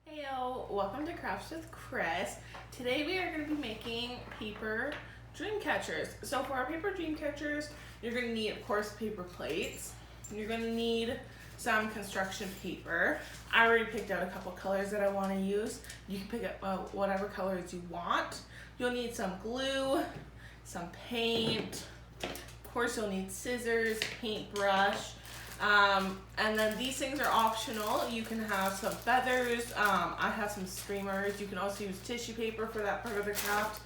Heyo, welcome to Krafts with Kris. Today we are going to be making paper dream catchers. So for our paper dream catchers, you're going to need, of course, paper plates. You're going to need some construction paper. I already picked out a couple colors that I want to use. You can pick up whatever colors you want. You'll need some glue, some paint. Of course, you'll need scissors, paintbrush. And then these things are optional. You can have some feathers. I have some streamers. You can also use tissue paper for that part of the craft.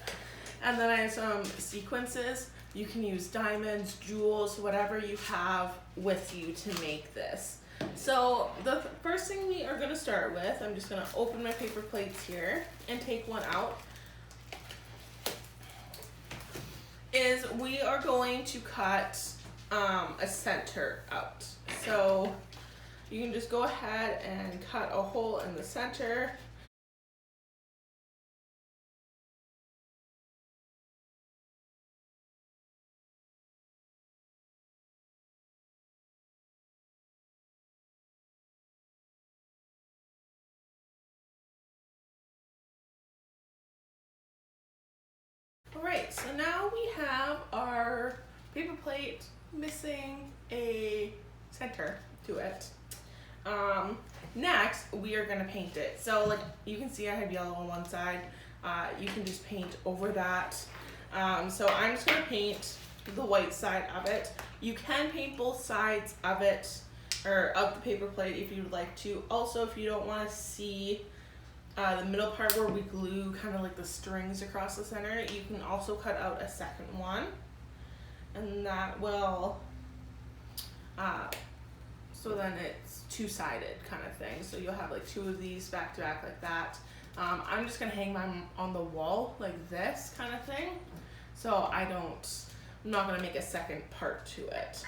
And then I have some sequences. You can use diamonds, jewels, whatever you have with you to make this. So the first thing we are going to start with, I'm just going to open my paper plates here and take one out, is we are going to cut a center out. So you can just go ahead and cut a hole in the center. Alright, so now we have our paper plate missing a center to it. Next, we are going to paint it. So like you can see I have yellow on one side. You can just paint over that. So I'm just going to paint the white side of it. You can paint both sides of it, or of the paper plate if you would like to. Also, if you don't want to see the middle part where we glue kind of like the strings across the center, you can also cut out a second one, and that will so then it's two-sided kind of thing. So you'll have like two of these back to back like that. I'm just gonna hang mine on the wall like this kind of thing, so I'm not gonna make a second part to it.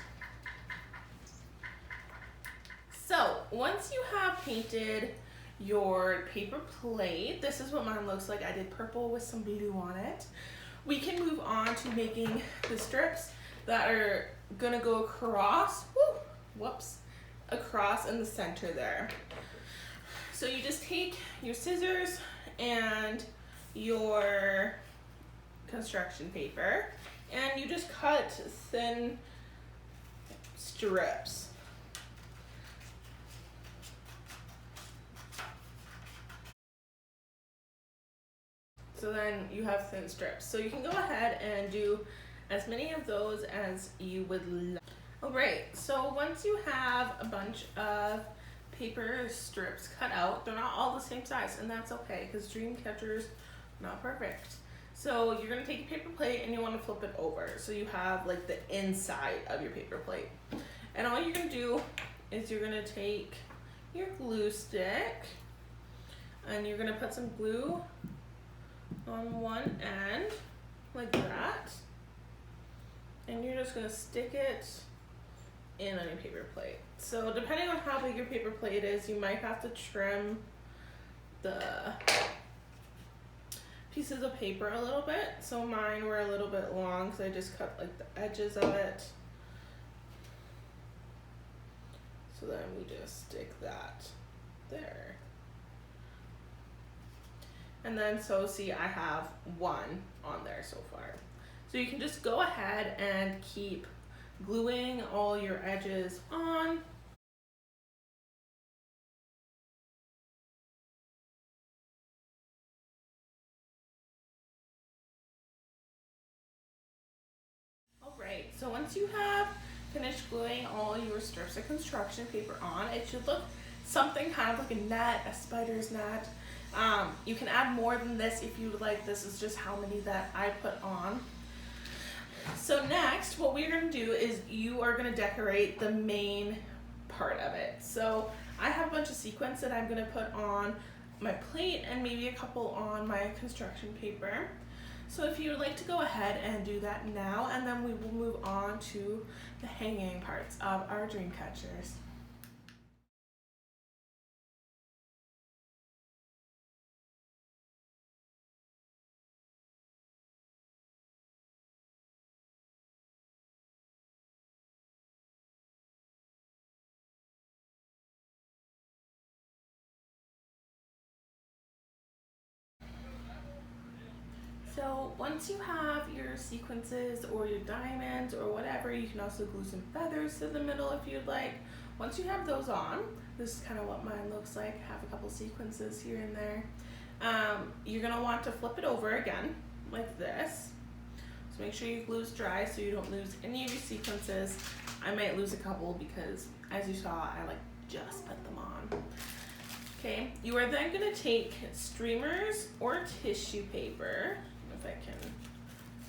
So once you have painted your paper plate, this is what mine looks like. I did purple with some blue on it. We can move on to making the strips that are gonna go across, across in the center there. So you just take your scissors and your construction paper and you just cut thin strips. So then you have thin strips. So you can go ahead and do as many of those as you would like. Alright, so once you have a bunch of paper strips cut out, they're not all the same size, and that's okay because dream catchers are not perfect. So you're going to take your paper plate and you want to flip it over so you have like the inside of your paper plate. And all you're going to do is you're going to take your glue stick and you're going to put some glue on one end like that, and you're just going to stick it in on your paper plate. So depending on how big your paper plate is, you might have to trim the pieces of paper a little bit. So mine were a little bit long, so I just cut like the edges of it. So then we just stick that there. And then, so see, I have one on there so far. So you can just go ahead and keep gluing all your edges on. Alright, so once you have finished gluing all your strips of construction paper on, it should look something kind of like a net, a spider's net. You can add more than this if you would like. This is just how many that I put on. So next, what we're going to do is you are going to decorate the main part of it. So I have a bunch of sequins that I'm going to put on my plate and maybe a couple on my construction paper. So if you would like to go ahead and do that now, and then we will move on to the hanging parts of our dream catchers. So once you have your sequences or your diamonds or whatever, you can also glue some feathers to the middle if you'd like. Once you have those on, this is kind of what mine looks like. Have a couple sequences here and there. You're gonna want to flip it over again like this. So make sure your glue is dry so you don't lose any of your sequences. I might lose a couple because, as you saw, I like just put them on. Okay, you are then gonna take streamers or tissue paper. If I can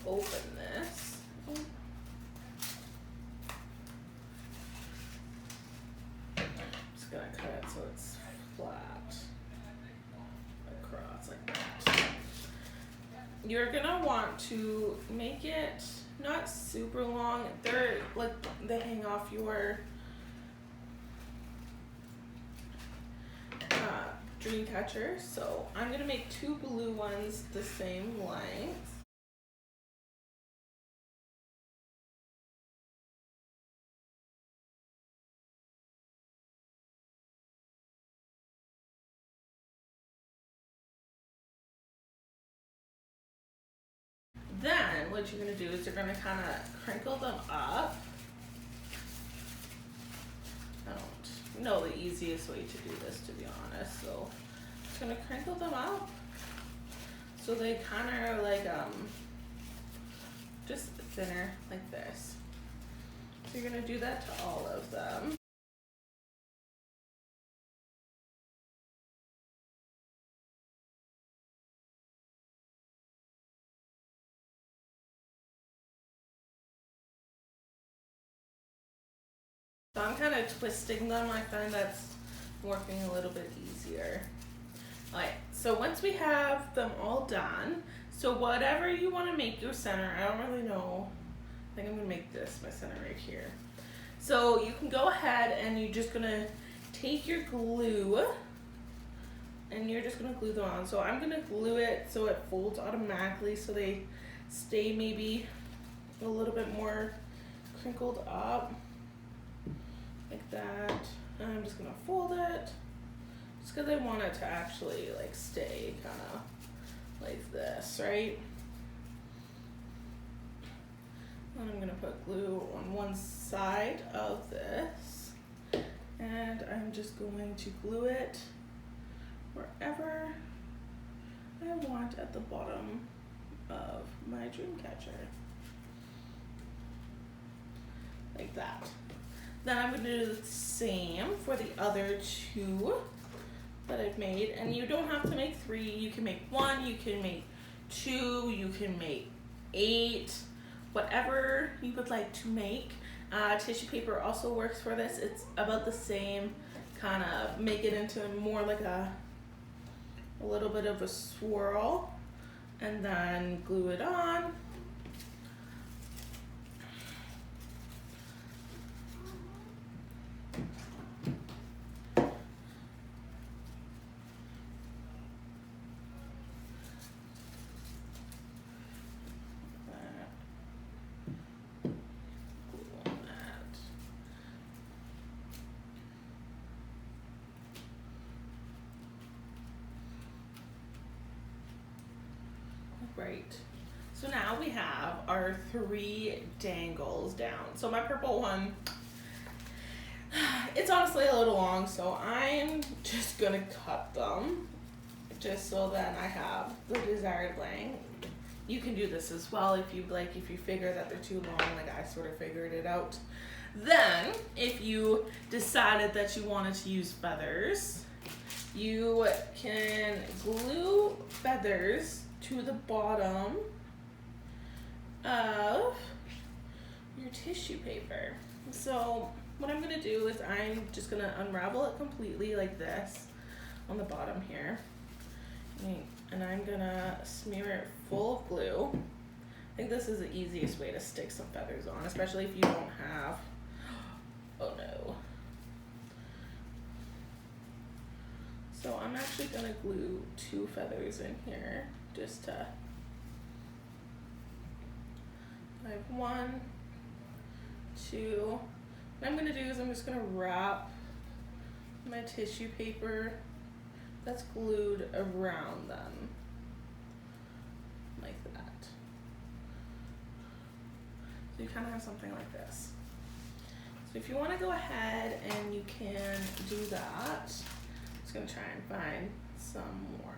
open this. I'm just gonna cut it so it's flat across like that. You're gonna want to make it not super long. They're like, they hang off your dream catcher. So I'm gonna make 2 blue ones the same length. Then what you're gonna do is you're gonna kind of crinkle them up. I don't know the easiest way to do this, to be honest. So I'm just gonna crinkle them up so they kind of are like just thinner like this. So you're gonna do that to all of them. So I'm kind of twisting them. I find that's working a little bit easier. Alright, so once we have them all done, so whatever you want to make your center, I don't really know. I think I'm going to make this my center right here. So you can go ahead and you're just going to take your glue and you're just going to glue them on. So I'm going to glue it so it folds automatically so they stay maybe a little bit more crinkled up. Like that. And I'm just gonna fold it just because I want it to actually like stay kind of like this, right? And I'm gonna put glue on one side of this and I'm just going to glue it wherever I want at the bottom of my dream catcher. Like that. Then I'm going to do the same for the other 2 that I've made. And you don't have to make 3. You can make 1, you can make 2, you can make 8, whatever you would like to make. Tissue paper also works for this. It's about the same, kind of make it into more like a little bit of a swirl and then glue it on. Right, so now we have our 3 dangles down. So my purple one, it's honestly a little long, so I'm just gonna cut them just so that I have the desired length. You can do this as well if you'd like, if you figure that they're too long, like I sort of figured it out. Then, if you decided that you wanted to use feathers, you can glue feathers to the bottom of your tissue paper. So what I'm gonna do is I'm just gonna unravel it completely like this on the bottom here. And I'm gonna smear it full of glue. I think this is the easiest way to stick some feathers on, especially if you don't have, oh no. So I'm actually gonna glue 2 feathers in here just to, I have 1, 2. What I'm gonna do is I'm just gonna wrap my tissue paper that's glued around them like that. So you kind of have something like this. So if you want to go ahead and you can do that, I'm just going to try and find some more.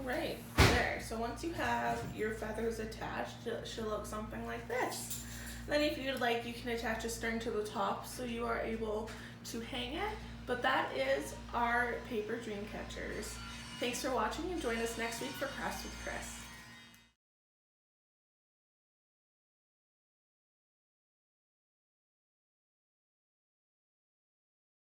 Alright, there. So once you have your feathers attached, it should look something like this. Then if you'd like, you can attach a string to the top so you are able to hang it. But that is our paper dream catchers. Thanks for watching and join us next week for Krafts with Kris.